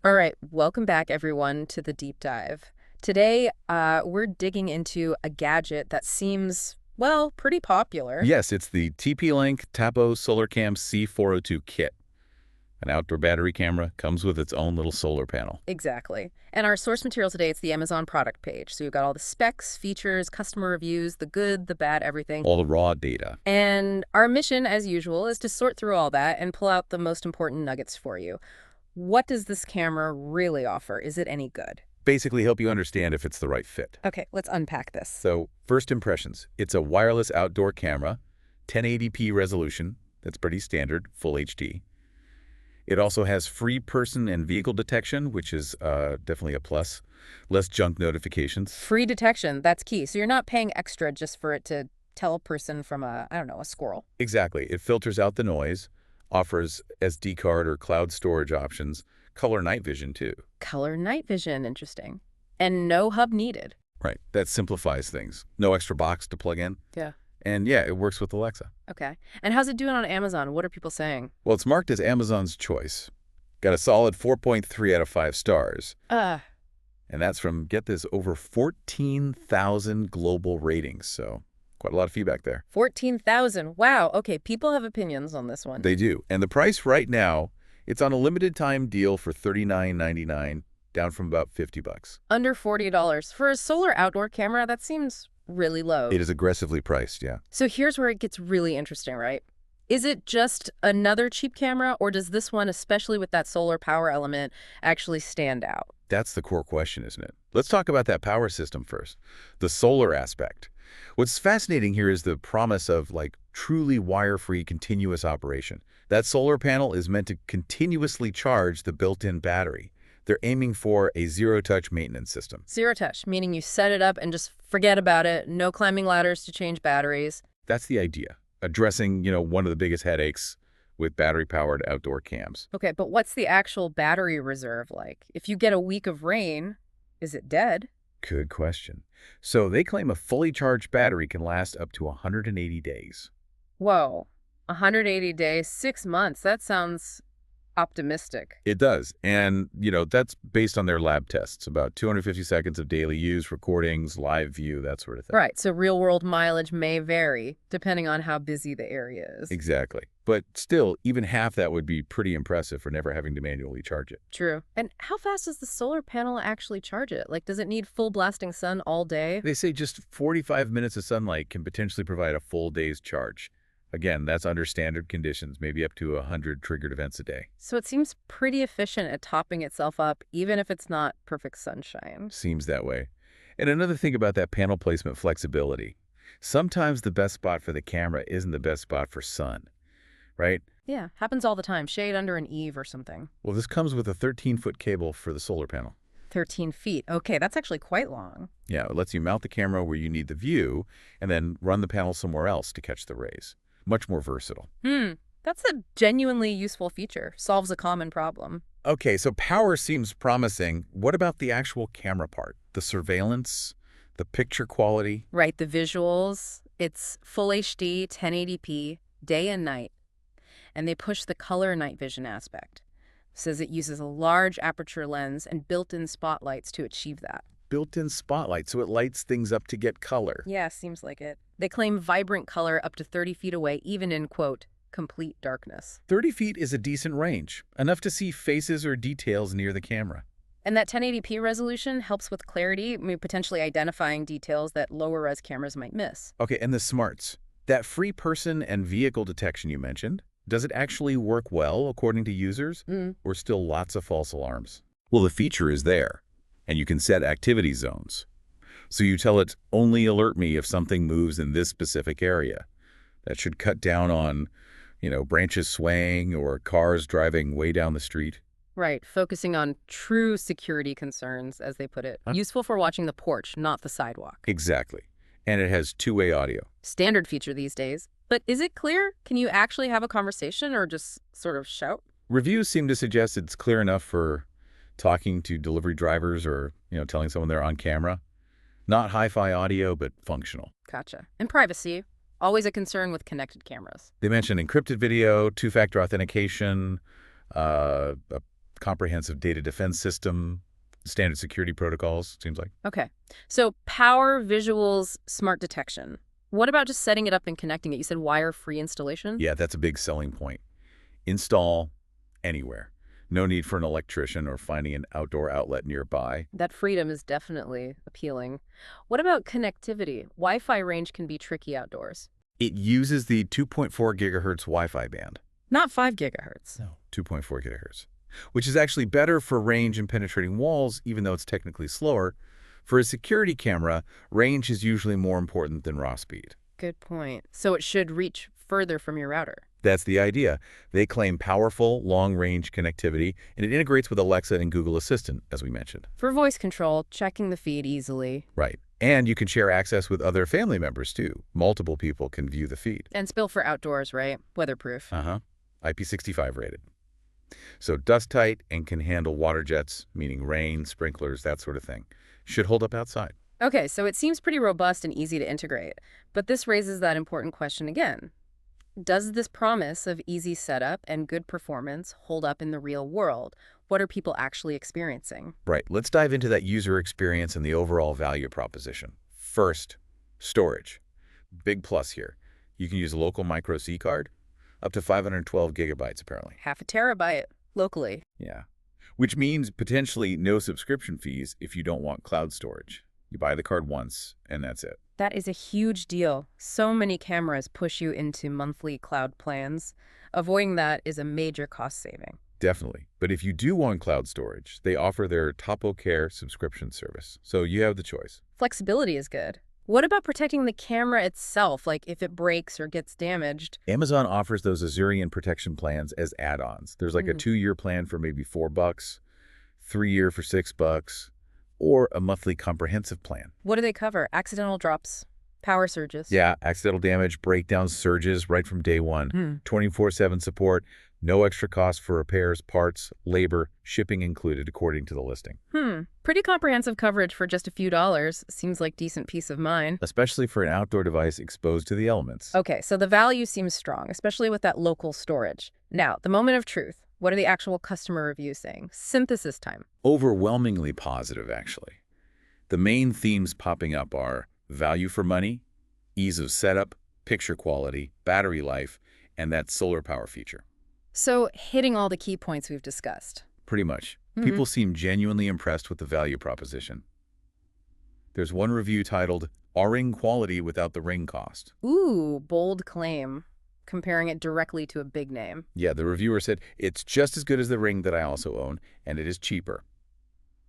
All right, welcome back everyone to the deep dive. Today, we're digging into a gadget that seems, well, pretty popular. Yes, it's the TP-Link Tapo SolarCam C402 kit. An outdoor battery camera comes with its own little solar panel. Exactly. And our source material today, it's the Amazon product page. So you've got all the specs, features, customer reviews, the good, the bad, everything. All the raw data. And our mission, as usual, is to sort through all that and pull out the most important nuggets for you. What does this camera really offer? Is it any good? Basically help you understand if it's the right fit. Okay, let's unpack this. So, first impressions. It's a wireless outdoor camera, 1080p resolution. That's pretty standard, full HD. It also has free person and vehicle detection, which is definitely a plus. Less junk notifications. Free detection, that's key. So you're not paying extra just for it to tell a person from a, I don't know, a squirrel. Exactly. It filters out the noise, offers SD card or cloud storage options, color night vision too. Color night vision, interesting. And no hub needed. Right. That simplifies things. No extra box to plug in. Yeah. And yeah, it works with Alexa. Okay. And how's it doing on Amazon? What are people saying? Well, it's marked as Amazon's choice. Got a solid 4.3 out of 5 stars. Uh, And that's from, get this, over 14,000 global ratings. So quite a lot of feedback there. 14,000. Wow. Okay, people have opinions on this one. They do. And the price right now, it's on a limited time deal for $39.99, down from about $50. Under $40. For a solar outdoor camera, that seems really low. It is aggressively priced, yeah. So here's where it gets really interesting, right? Is it just another cheap camera, or does this one, especially with that solar power element, actually stand out? That's the core question, isn't it? Let's talk about that power system first, the solar aspect. What's fascinating here is the promise of truly wire-free continuous operation. That solar panel is meant to continuously charge the built-in battery. They're aiming for a zero-touch maintenance system. Zero touch, meaning you set it up and just forget about it, no climbing ladders to change batteries. That's the idea, addressing, one of the biggest headaches with battery-powered outdoor cams. Okay, but what's the actual battery reserve like? If you get a week of rain, is it dead? Good question. So they claim a fully charged battery can last up to 180 days. Whoa, 180 days, 6 months. That sounds optimistic. It does. And, that's based on their lab tests, about 250 seconds of daily use, recordings, live view, that sort of thing. Right, so real-world mileage may vary depending on how busy the area is. Exactly. But still, even half that would be pretty impressive for never having to manually charge it. True. And how fast does the solar panel actually charge it? Does it need full blasting sun all day? They say just 45 minutes of sunlight can potentially provide a full day's charge. Again, that's under standard conditions, maybe up to 100 triggered events a day. So it seems pretty efficient at topping itself up, even if it's not perfect sunshine. Seems that way. And another thing about that panel placement flexibility. Sometimes the best spot for the camera isn't the best spot for sun, right? Yeah, happens all the time. Shade under an eave or something. Well, this comes with a 13-foot cable for the solar panel. 13 feet. Okay, that's actually quite long. Yeah, it lets you mount the camera where you need the view and then run the panel somewhere else to catch the rays. Much more versatile. That's a genuinely useful feature. Solves a common problem. Okay, so power seems promising. What about the actual camera part? The surveillance, the picture quality? Right, the visuals. It's full HD, 1080p, day and night. And they push the color night vision aspect. Says it uses a large aperture lens and built-in spotlights to achieve that. Built-in spotlight, so it lights things up to get color. Yeah, seems like it. They claim vibrant color up to 30 feet away, even in, quote, complete darkness. 30 feet is a decent range, enough to see faces or details near the camera. And that 1080p resolution helps with clarity, potentially identifying details that lower-res cameras might miss. Okay, and the smarts. That free person and vehicle detection you mentioned, does it actually work well according to users, or still lots of false alarms? Well, the feature is there, and you can set activity zones. So you tell it, only alert me if something moves in this specific area. That should cut down on, branches swaying or cars driving way down the street. Right, focusing on true security concerns, as they put it. Useful for watching the porch, not the sidewalk. Exactly. And it has two-way audio. Standard feature these days. But is it clear? Can you actually have a conversation or just sort of shout? Reviews seem to suggest it's clear enough for talking to delivery drivers or, telling someone they're on camera. Not hi-fi audio, but functional. Gotcha. And privacy, always a concern with connected cameras. They mention encrypted video, two-factor authentication, a comprehensive data defense system, standard security protocols, seems like. Okay. So power, visuals, smart detection. What about just setting it up and connecting it? You said wire-free installation? Yeah, that's a big selling point. Install anywhere. No need for an electrician or finding an outdoor outlet nearby. That freedom is definitely appealing. What about connectivity? Wi-Fi range can be tricky outdoors. It uses the 2.4 gigahertz Wi-Fi band. Not 5 gigahertz. No. 2.4 gigahertz, which is actually better for range and penetrating walls, even though it's technically slower. For a security camera, range is usually more important than raw speed. Good point. So it should reach further from your router. That's the idea. They claim powerful, long-range connectivity, and it integrates with Alexa and Google Assistant, as we mentioned. For voice control, checking the feed easily. Right. And you can share access with other family members, too. Multiple people can view the feed. And spill for outdoors, right? Weatherproof. IP65 rated. So dust-tight and can handle water jets, meaning rain, sprinklers, that sort of thing. Should hold up outside. Okay, so it seems pretty robust and easy to integrate. But this raises that important question again. Does this promise of easy setup and good performance hold up in the real world? What are people actually experiencing? Right. Let's dive into that user experience and the overall value proposition. First, storage. Big plus here. You can use a local micro SD card, up to 512 gigabytes, apparently. Half a terabyte locally. Yeah. Which means potentially no subscription fees if you don't want cloud storage. You buy the card once, and that's it. That is a huge deal. So many cameras push you into monthly cloud plans. Avoiding that is a major cost saving. Definitely. But if you do want cloud storage, they offer their Tapo C402 subscription service. So you have the choice. Flexibility is good. What about protecting the camera itself, like if it breaks or gets damaged? Amazon offers those Azurian protection plans as add-ons. There's like a 2-year plan for maybe $4, 3-year for $6, or a monthly comprehensive plan. What do they cover? Accidental drops, power surges? Yeah, accidental damage, breakdowns, surges right from day one. 24/7 support, no extra cost for repairs, parts, labor, shipping included according to the listing. Pretty comprehensive coverage for just a few dollars. Seems like decent peace of mind. Especially for an outdoor device exposed to the elements. Okay, so the value seems strong, especially with that local storage. Now, the moment of truth. What are the actual customer reviews saying? Synthesis time. Overwhelmingly positive, actually. The main themes popping up are value for money, ease of setup, picture quality, battery life, and that solar power feature. So, hitting all the key points we've discussed. Pretty much. People seem genuinely impressed with the value proposition. There's one review titled, "R-Ring quality without the ring cost." Ooh, bold claim. Comparing it directly to a big name. Yeah, the reviewer said, "It's just as good as the Ring that I also own, and it is cheaper."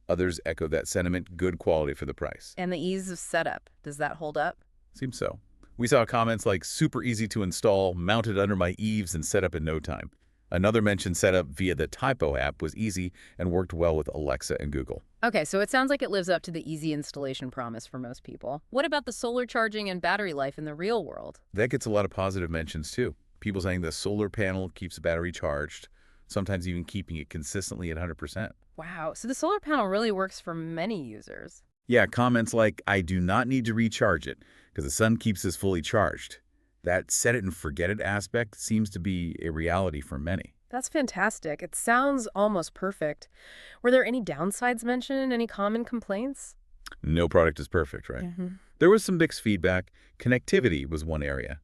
Others echo that sentiment, good quality for the price. And the ease of setup, does that hold up? Seems so. We saw comments like, super easy to install, mounted under my eaves and set up in no time. Another mentioned setup via the Tapo app was easy and worked well with Alexa and Google. Okay, so it sounds like it lives up to the easy installation promise for most people. What about the solar charging and battery life in the real world? That gets a lot of positive mentions too. People saying the solar panel keeps the battery charged, sometimes even keeping it consistently at 100%. Wow, so the solar panel really works for many users. Yeah, comments like, "I do not need to recharge it because the sun keeps us fully charged." That set it and forget it aspect seems to be a reality for many. That's fantastic. It sounds almost perfect. Were there any downsides mentioned? Any common complaints? No product is perfect, right? There was some mixed feedback. Connectivity was one area.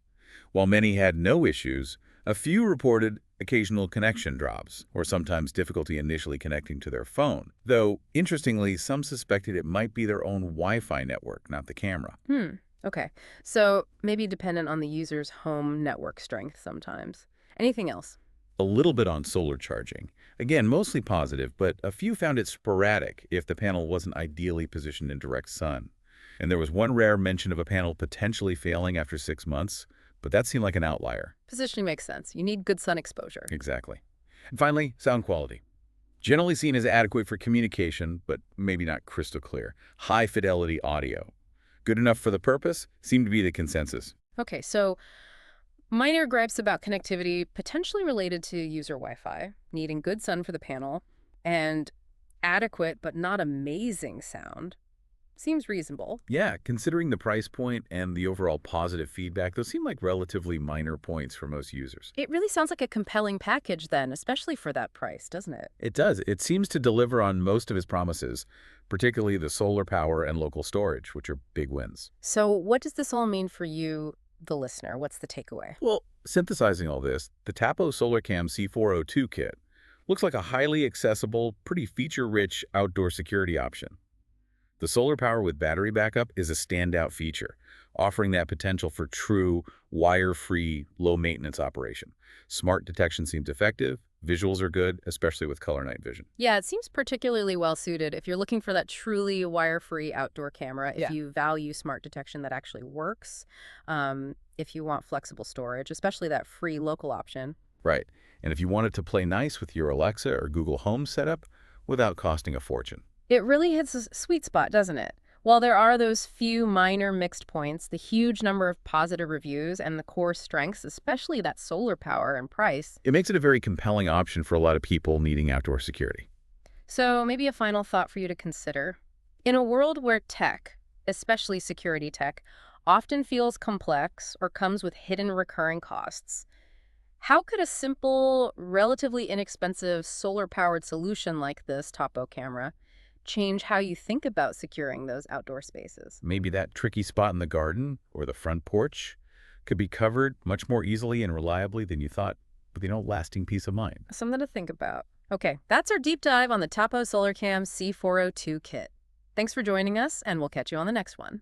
While many had no issues, a few reported occasional connection drops, or sometimes difficulty initially connecting to their phone. Though, interestingly, some suspected it might be their own Wi-Fi network, not the camera. Okay, so maybe dependent on the user's home network strength sometimes. Anything else? A little bit on solar charging. Again, mostly positive, but a few found it sporadic if the panel wasn't ideally positioned in direct sun. And there was one rare mention of a panel potentially failing after 6 months, but that seemed like an outlier. Positioning makes sense. You need good sun exposure. Exactly. And finally, sound quality. Generally seen as adequate for communication, but maybe not crystal clear. High fidelity audio. Good enough for the purpose seemed to be the consensus. Okay, so minor gripes about connectivity potentially related to user Wi-Fi, needing good sun for the panel, and adequate but not amazing sound. Seems reasonable. Yeah, considering the price point and the overall positive feedback, those seem like relatively minor points for most users. It really sounds like a compelling package then, especially for that price, doesn't it? It does. It seems to deliver on most of its promises, particularly the solar power and local storage, which are big wins. So what does this all mean for you, the listener? What's the takeaway? Well, synthesizing all this, the Tapo SolarCam C402 kit looks like a highly accessible, pretty feature-rich outdoor security option. The solar power with battery backup is a standout feature, offering that potential for true, wire-free, low-maintenance operation. Smart detection seems effective, visuals are good, especially with color night vision. Yeah, it seems particularly well suited if you're looking for that truly wire-free outdoor camera, if Yeah. you value smart detection that actually works, if you want flexible storage, especially that free local option. Right. And if you want it to play nice with your Alexa or Google Home setup without costing a fortune. It really hits a sweet spot, doesn't it? While there are those few minor mixed points, the huge number of positive reviews and the core strengths, especially that solar power and price. It makes it a very compelling option for a lot of people needing outdoor security. So maybe a final thought for you to consider. In a world where tech, especially security tech, often feels complex or comes with hidden recurring costs, how could a simple, relatively inexpensive solar-powered solution like this Topo camera change how you think about securing those outdoor spaces? Maybe that tricky spot in the garden or the front porch could be covered much more easily and reliably than you thought, with, lasting peace of mind. Something to think about. Okay, that's our deep dive on the Tapo SolarCam C402 kit. Thanks for joining us, and we'll catch you on the next one.